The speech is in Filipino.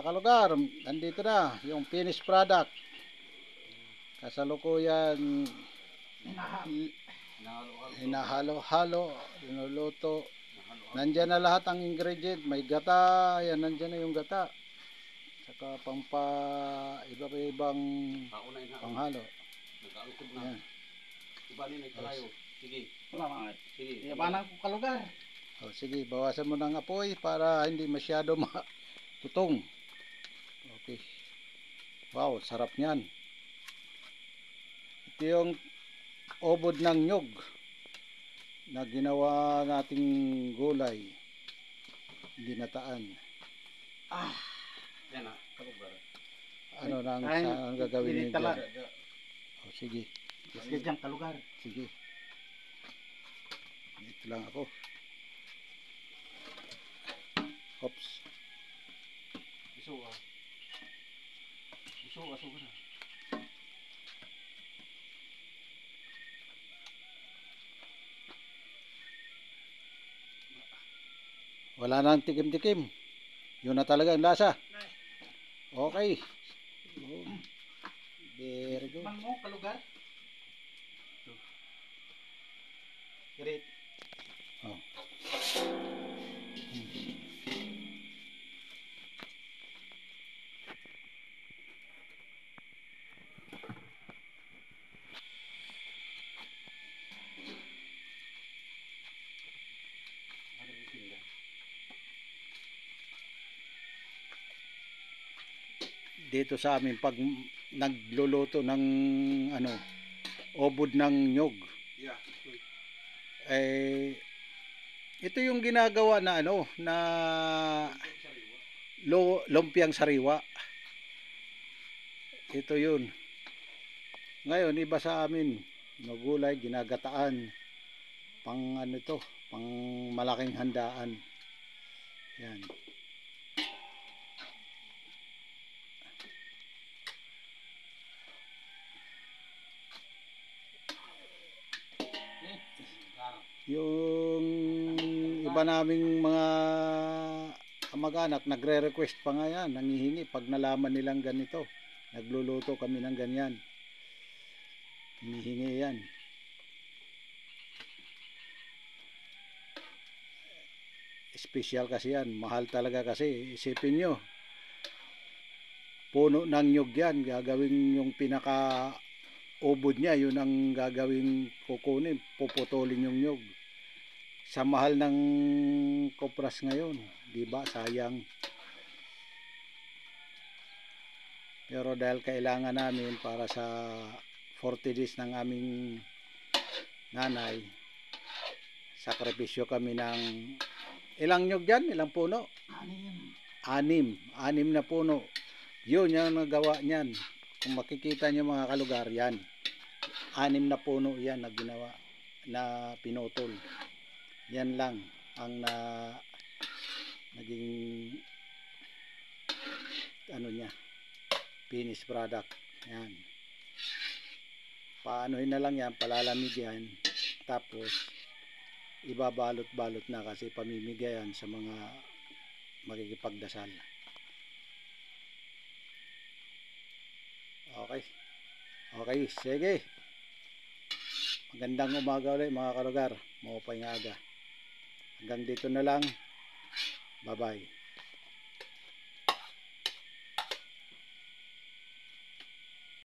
Kalugar, nandito na yung finished product. Kasalukuyan hinahalo-halo, linuluto. Nandyan na lahat ang ingredient. May gata, yan, nandyan na yung gata. Saka iba-ibang panghalo. Yan. Sige. Sige. Iyabanan ko kalugar. O, sige, bawasan mo ng apoy para hindi masyado matutong. Okay. Wow, sarap niyan. Ito yung obod ng nyog na ginawa nating gulay. Ginataan. Yan na, kalugar. Ano nang saan gagawin niyo dyan? O, sige. Sige dyan, kalugar. Sige. Dito lang ako. Oops. Iso ka na. Wala nang tikim-tikim. Yun na talaga ang lasa. Okay. Very good. Man mo, kalugar. Great. Oh. Dito sa amin pag nagluluto ng obod ng nyog, ito yung ginagawa na na lumpiang sariwa. Ito yun. Ngayon iba sa amin, gulay ginagataan pang pang malaking handaan. Yan. Yung iba naming mga kamag-anak nagre-request pa nga yan, nangihingi pag nalaman nilang ganito, nagluluto kami ng ganyan, hinihingi yan. Special kasi yan, mahal talaga kasi. Isipin nyo, puno ng nyug yan, gagawin yung pinaka ubod niya, yun ang gagawin, kukunin, puputulin yung nyug. Sa mahal ng kopras ngayon, di ba? Sayang. Pero dahil kailangan namin para sa 40 days ng aming nanay, sakripisyo kami ng ilang nyug dyan? Ilang puno? Anim na puno. Yun yung nagawa niyan. Kung makikita nyo mga kalugar, yan 6 na puno yan na ginawa, na pinutol. Yan lang ang naging niya, finished product. Yan, paanohin na lang yan, palalamigyan, tapos ibabalot-balot na kasi pamimigayan sa mga makikipagdasal. Okay, sige. Magandang umaga ulit mga kalugar. Maupay nga aga. Hanggang dito na lang. Bye-bye.